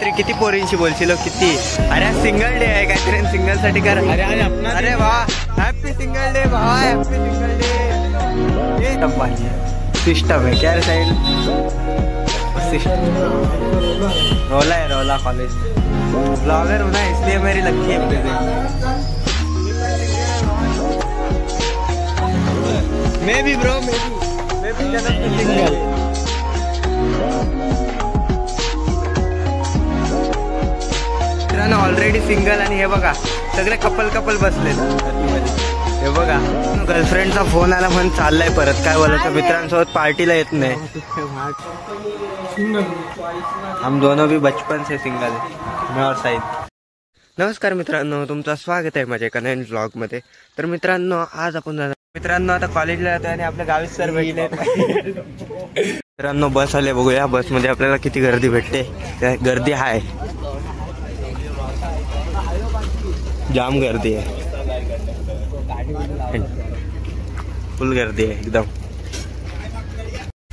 तरी किती पोरींशी बोलशील किती? अरे सिंगल डे आहे काहीतरी, सिंगल साठी कर. अरे वा, हॅपी सिंगल डे भावा, हॅपी सिंगल डे. सिस्टम है क्या रे साहिल? रोला है, रोला कॉलेज ब्लॉगर हूँ ना, इसलिए मेरी लगती है मुझे. मैं भी ब्रो, मैं भी सिंगल. ऑलरेडी सिंगल आणि हे बघा सगळे कपल बसले. हे बघा गर्लफ्रेंडचा फोन आला म्हणून चाललाय परत. काय बोलायचं, मित्रांसोबत पार्टीला येत नाही. हम दोनों भी बचपन से सिंगल है, मैं और साहिल. नमस्कार मित्रांनो, तुमचं स्वागत आहे माझ्या एका नवीन ब्लॉग मध्ये. तर मित्रांनो आज आपण आता कॉलेजला जातोय आणि आपल्या गावीत सर भेटले. मित्रांनो बस आले, बघूया बस मध्ये आपल्याला किती गर्दी भेटते. गर्दी आहे, जाम गर्दी आहे, फुल गर्दी आहे एकदम.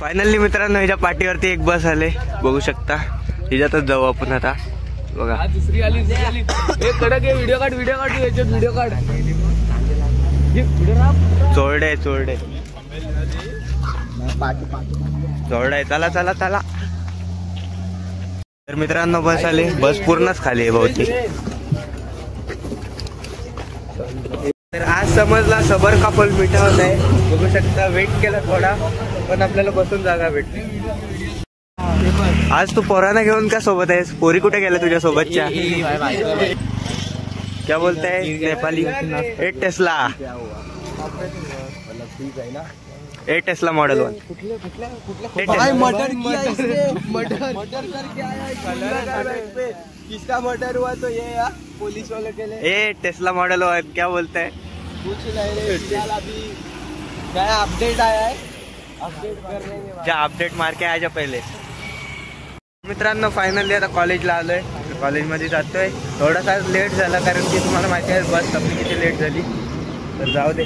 फायनली मित्रांनो ह्याच्या पाठीवरती एक बस आले, बघू शकता. हिच्यातच जाऊ आपण आता. बघा दुसरी आली. कडक आहे, व्हिडिओ काढ याच्यात, व्हिडिओ काढ. चोरडे चला चला चला. तर मित्रांनो बस आली, बस पूर्णच खाली आहे बहुतेक. तर आज समजला सबर कपल मिठावत आहे, बघू शकता. वेट केला थोडा पण आपल्याला बसून जागा भेटली. आज तू पोरांना घेऊन का सोबत आहेस? पोरी कुठे गेल्या तुझ्या सोबतच्या? क्या बोलताय नेपाली? Tesla model 1. किसका मर्डर हुआ तो ये यार पुलिस वाले के लिए. ए टेस्ला मॉडल 1 क्या बोलता है? कुछ नहीं, अभी क्या अपडेट आया है, अपडेट कर रहे हैं. जा अपडेट मार के आजा पहिले. मित्रांनो फायनली आता कॉलेजला आलोय. कॉलेजमध्ये जातोय. थोडासा लेट झाला कारण की तुम्हाला माहिती आहे बस आपली किती लेट झाली. तर जाऊ दे,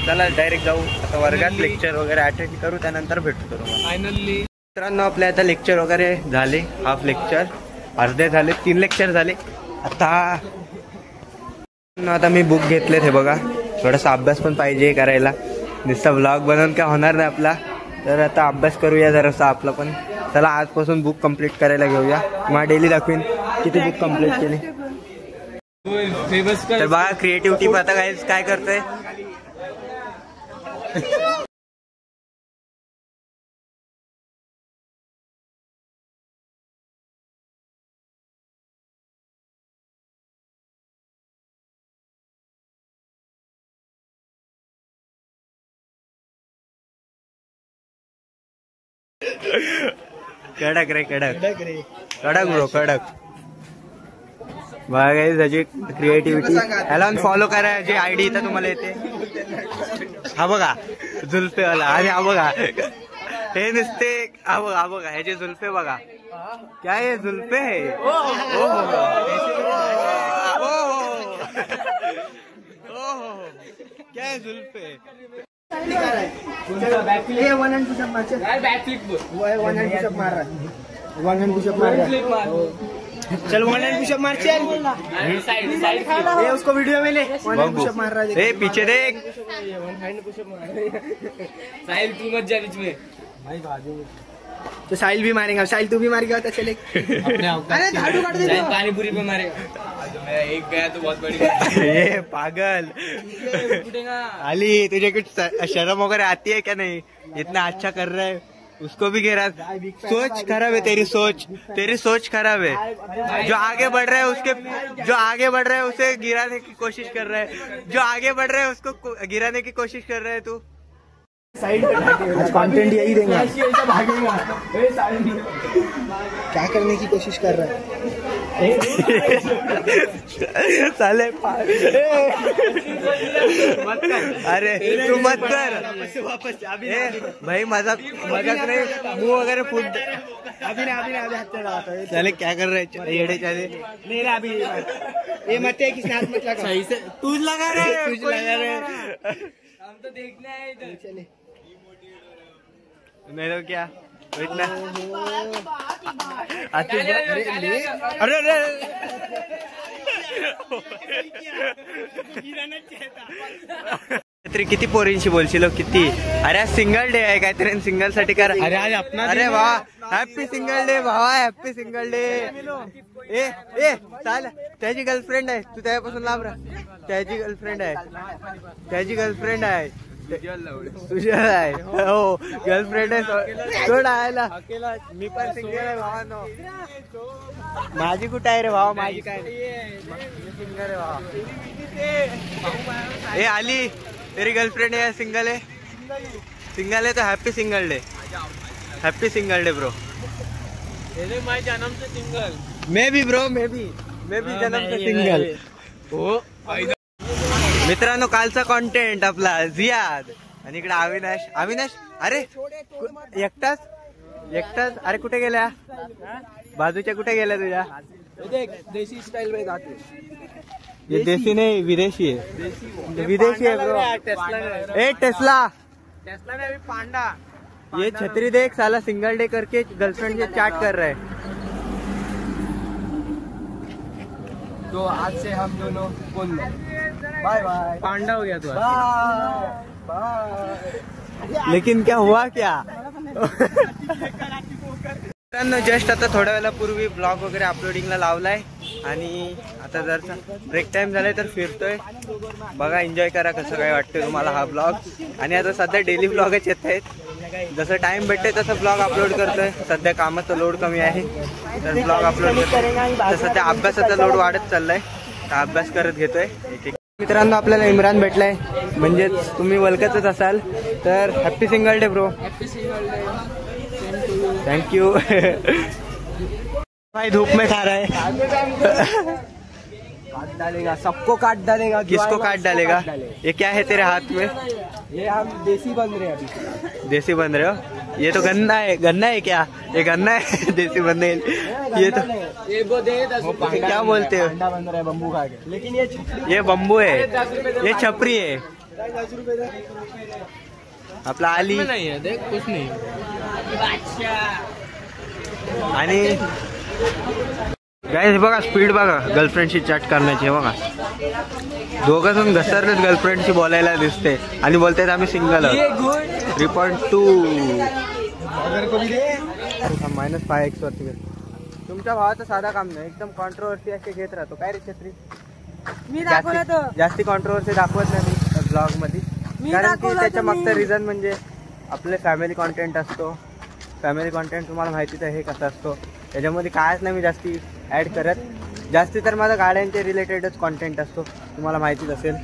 चला डायरेक्ट जाऊ आता वर्गात. लेक्चर वगैरे अटेंड करू, त्यानंतर भेटतो तुम्हाला. फायनली मित्रांनो आपले आता लेक्चर वगैरे झाले, हाफ लेक्चर अर्धे झाले, 3 लेक्चर झाले. आता मी बुक घेतलेत. हे बघा थोडासा अभ्यास पण पाहिजे करायला, नुसता व्लॉग बनवून काय होणार नाही आपला. तर आता अभ्यास करूया जरासा आपला पण. चला आजपासून बुक कंप्लीट करायला घेऊया. मला डेली दाखवीन किती बुक कंप्लीट केली. तर बघा क्रिएटिव्हिटी आता काय करतोय. कडक ब्रो कडक. बघा त्याची क्रिएटिव्हिटी. ह्याला फॉलो करा, जी आयडी इथं तुम्हाला येते. हा बघा जुल्फेवाला. आणि हा बघा हे नुसते, हा बघा ह्याचे जुल्फे बघा. क्या हे जुल्फे है? क्या है जुल्फे? चल 1 हैंड पुशअप मार. चल उसको वीडियो में ले. 1 हैंड पुशअप मार रहा है. पीछे देख. 1 हैंड पुशअप मार साहिल, तू मत जा बीच में. तो साहिल भी मारेगा. साहिल तू भी मारेगा तो चले. अरे झाड़ू काट दे. पानीपुरी पे मारेगा. एक गया तो बहुत बड़ी. ये पागल अली, तुझे कुछ शर्म वगैरह आती है क्या? नहीं, इतना अच्छा कर रहा है, उसको भी गिरा. सोच खराब है तेरी सोच खराब है. जो आगे बढ़ रहा है उसे गिराने की कोशिश कर रहा है. जो आगे बढ़ रहा है उसको गिराने की कोशिश कर रहा है तू. साइड आज कंटेंट यही देंगे. भागेगा. क्या करने की कोशिश कर रहा है साले. अरे तू मत कर वापस. भाई मजाक नहीं, मुंह वगैरह फूट. अभी हाथ चढ़ा. साले क्या कर रहे हैं येड़े चाले? नहीं अभी ये मत है, किसने हाथ मत लगा. सही से तू लगा रहे. हम तो देखने आए इधर. चले नहीं तो क्या. अरे किती पोरींशी बोलशील किती. अरे आज सिंगल डे आहे काहीतरी सिंगल साठी कर. अरे वा हॅपी सिंगल डे भावा हॅपी सिंगल डे. ए चाल त्याची गर्लफ्रेंड आहे तू त्यापासून लांब राहा. त्याची गर्लफ्रेंड आहे तुझ्या आहे हो गर्लफ्रेंड आहे सोड आयला. मी पण सिंगल आहे भावा. माझी कुठे आहे रे भावा माझी काय सिंगल आहे भावा. ए आली तेरी गर्लफ्रेंड है सिंगल है तो हैप्पी सिंगल डे ब्रो. मैं जन्म से सिंगल. मैं भी जन्म से सिंगल. हो मित्रांनो कालचा कॉन्टेंट आपला जियाद आणि इकडे अविनाश अरे एकटाच अरे कुठे गेल्या बाजूच्या कुठे गेल्या तुझ्या. देसी स्टाइल में गाते. ये देसी नहीं विदेशी है विदेशी है ब्रो. ए टेस्ला में अभी पांडा. ये छतरी देख साला सिंगल डे करके गर्लफ्रेंड से चैट कर रहा है. तो आज से हम दोनों बोल बाय बाय. पांडा हो गया तू. बाय. लेकिन क्या हुआ क्या. जस्ट आता थोड्या वेळापूर्वी ब्लॉग वगैरे अपलोडिंगला लावलाय आणि आता जर ब्रेक टाइम झालाय तर फिरतोय. बघा एन्जॉय करा कसं काय वाटतंय तुम्हाला हा ब्लॉग. आणि आता सध्या डेली ब्लॉगच येत आहेत. जसं टाइम भेटतंय तसं ब्लॉग अपलोड करतोय. सध्या कामाचा लोड कमी आहे तर ब्लॉग अपलोड करतोय. सध्या अभ्यासाचा लोड वाढत चाललाय तर अभ्यास करत घेतोय. मित्रांनो आपल्याला इम्रान भेटलाय म्हणजे तुम्ही ओळखतच असाल तर happy single day bro. Thank you. भाई धूप में खा रहा है. काट डालेगा सबको काट डालेगा. किसको काट डालेगा. ये क्या है तेरे हाथ में. ये हम देसी बन रहे हैं अभी. देसी बन रहे हो. ये तो गन्ना है क्या. ये गन्ना है देसी बन रहे. ये तो क्या बोलते हो. बन रहा है बम्बू खा के. लेकिन ये बम्बू है ये छपरी है. आपला आली नहीं है देख कुछ नहीं. आणि गाईस बघा स्पीड बघा गर्लफ्रेंडशी चॅट करण्याची. बघा दोघं जण घसरलेच गर्लफ्रेंडशी बोलायला दिसते आणि बोलतात आम्ही सिंगल आहोत. 3.2 -5x वरती. तुमच्या भावाचं साधा काम नाही एकदम कॉन्ट्रोवर्सी असे घेत राहतो. काय रे छत्री जास्ती कॉन्ट्रोवर्सी दाखवत नाही ब्लॉग मध्ये. कारण की त्याच्या मागचं रिझन म्हणजे आपले फॅमिली कॉन्टेंट असतो. फॅमिली कॉन्टेंट तुम्हाला माहितीच आहे कसा असतो. त्याच्यामध्ये कायच नाही मी जास्ती ऍड करत. जास्ती तर माझा गाड्यांच्या रिलेटेडच कॉन्टेंट असतो तुम्हाला माहितीच असेल.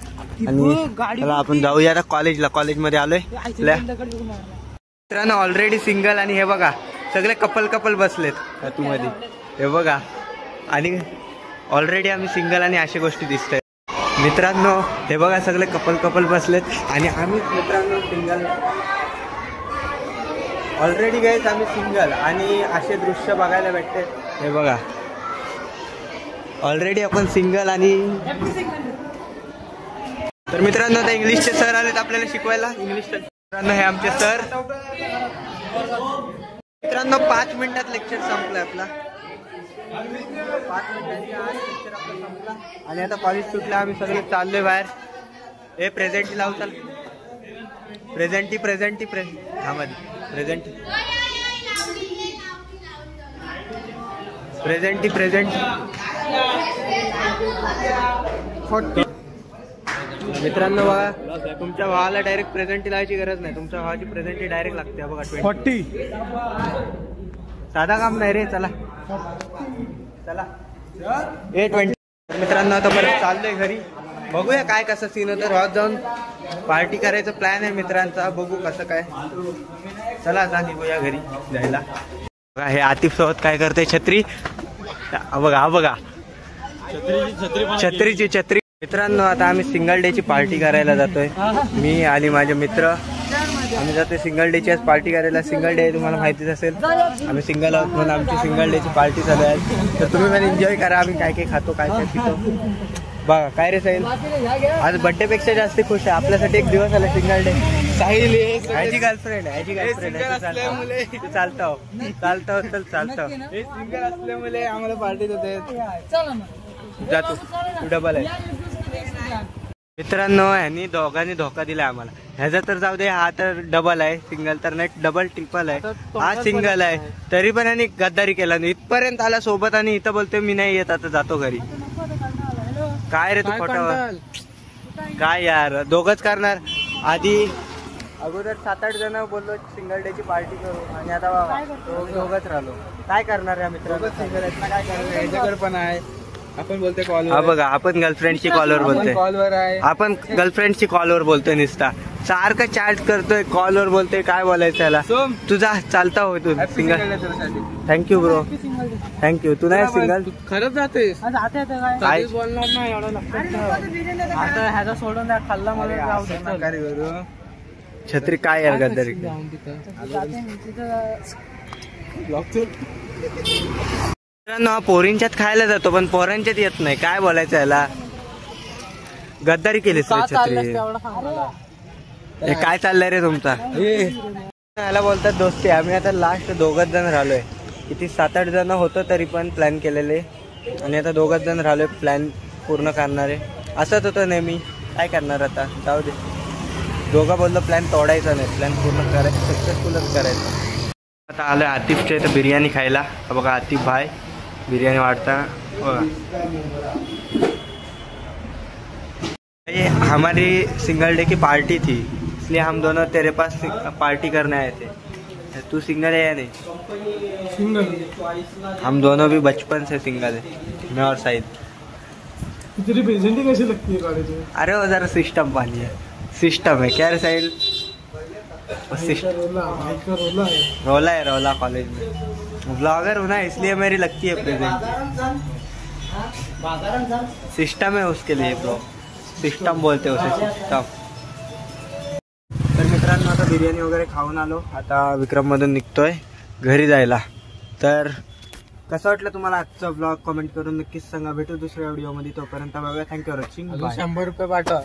आणि चला आपण जाऊया आता कॉलेजमध्ये आलोय. मित्रांनो ऑलरेडी सिंगल आणि हे बघा सगळे कपल बसलेत तू मध्ये हे बघा. आणि ऑलरेडी आम्ही सिंगल आणि अशा गोष्टी दिसतंय. मित्रांनो हे बघा सगळे कपल बसलेत आणि आम्ही मित्रांनो सिंगल. ऑलरेडी गाईज आम्ही सिंगल आणि असे दृश्य बघायला भेटते. हे बघा ऑलरेडी आपण सिंगल आणि. तर मित्रांनो आता इंग्लिशचे सर आलेत आपल्याला शिकवायला इंग्लिश. मित्रांनो हे आमचे सर. मित्रांनो 5 मिनिटात लेक्चर संपलाय आपला. 5 मिनिटांनी आज लेक्चर आपला संपला आणि आता कॉलेज सुटलं आम्ही सगळे चाललोय बाहेर. हे प्रेझेंटी लावू चाल. प्रेझेंटी हा मध्ये प्रेझेंटी. मित्रांनो बघा तुमच्या भावाला डायरेक्ट प्रेझेंटी लावायची गरज नाही. तुमच्या भावाची प्रेझेंटी डायरेक्ट लागते. बघा 40. साधा काम नाही रे. चला 20. मित्रांनो आता परत चाललोय घरी. बघूया काय कसं सीन होतं. रोज जाऊन पार्टी करायचं प्लॅन आहे मित्रांचा. बघू कसं काय. चला आता निघूया घरी जायला. बघा हे आतिफ सोबत काय करते. छत्री बघा छत्री. मित्रांनो आता आम्ही सिंगल डे ची पार्टी करायला जातोय. मी आणि माझे मित्र आम्ही जातोय सिंगल डे ची आज पार्टी करायला. सिंगल डे तुम्हाला माहितीच असेल आम्ही सिंगल आहोत म्हणून आमची सिंगल डे ची पार्टी चालू आहे. तर तुम्ही पण एन्जॉय करा. आम्ही काय काय खातो काय काय पितो बघा काय रे साहिल, आज बर्थडे पेक्षा जास्त खुश आहे. आपल्यासाठी एक दिवस आला सिंगल डे. साहिल ह्याची गर्लफ्रेंड आहे, ह्याची गर्लफ्रेंड चालतो चालतो चल चालतो. सिंगल असल्यामुळे आम्हाला पार्टी देते. जातो तू डबल आहे. मित्रांनो ह्यांनी दोघांनी धोका दिला आम्हाला. ह्याचा तर जाऊ दे, हा तर डबल आहे, सिंगल तर नाही, डबल ट्रिपल आहे. हा सिंगल आहे तरी पण यांनी गद्दारी केला. इथपर्यंत आला सोबत आणि इथं बोलतोय मी नाही येत, आता जातो घरी. काय रे तू खोटावर काय यार, दोघच करणार. आधी अगोदर 7-8 जण बोललो सिंगल डे ची पार्टी करू आणि आता दोघच राहिलो. काय करणार या मित्रांनो, सिंगल काय करणार. ह्याच्याकडे पण आहे, आपण बोलतोय कॉलवर. हा बघा, आपण गर्लफ्रेंडची कॉलवर बोलतोय. कॉलवर आहे, आपण गर्लफ्रेंडची कॉलवर बोलतोय. निसता सारखं चॅट करतोय, कॉलवर बोलतोय. काय बोलायचं त्याला. तुझा चालता होय तू सिंगल. Thank you bro, thank you. तू नाही सिंगल खरंच जातेस. काय बोलणार नाही एवढं लक्षात. आता ह्याचा सोडून द्या, खाल्ला मला छत्री. काय यार गद्दारी. मित्रांनो पोरींच्यात खायला जातो पण पोरांच्यात येत नाही. काय बोलायचं याला, गद्दारी केली छत्री. हे काय चाललंय रे तुमचा. याला बोलतात दोस्ती. आम्ही आता लास्ट दोघच जण राहिलोय. किती 7-8 जण होतो तरी पण प्लॅन केलेले आणि आता दोघच जण राहिलोय प्लॅन पूर्ण करणारे. असंच होतं नेहमी, काय करणार आता, जाऊ दे. दोघं बोललो प्लॅन तोडायचा नाही, प्लॅन पूर्ण करायचं, सक्सेसफुलच करायचं. आता आलोय आतिफच्या इथं बिर्याणी खायला. बघा आतिफ भाई बिरयानी वाटता. हमारी सिंगल डे की पार्टी थी, इसलिए हम दोनों तेरे पास पार्टी करने आए थे. तू सिंगल है या नहीं. सिंगल. हम दोनों भी बचपन से सिंगल है, मैं और साहिद. तेरी प्रेजेंटिंग कैसी लगती है कॉलेज में. अरे वो जरा सिस्टम पानी है. सिस्टम है क्या रे साहिल. रोला है, रोला कॉलेज में ब्लॉगर हूँ ना, इसलिए मेरी लगती है प्रेजेंट. सिस्टम है उसके लिए ब्रो, सिस्टम बोलते उसे, सिस्टम. तर मित्रांनो आता बिर्याणी वगैरे खाऊन आलो. आता विक्रममधून निघतोय घरी जायला. तर कसं वाटलं तुम्हाला आजचा ब्लॉग कमेंट करून नक्कीच सांगा. भेटू दुसऱ्या व्हिडिओमध्ये, तोपर्यंत बघा. Thank you for watching. 100 रुपये पाठवा.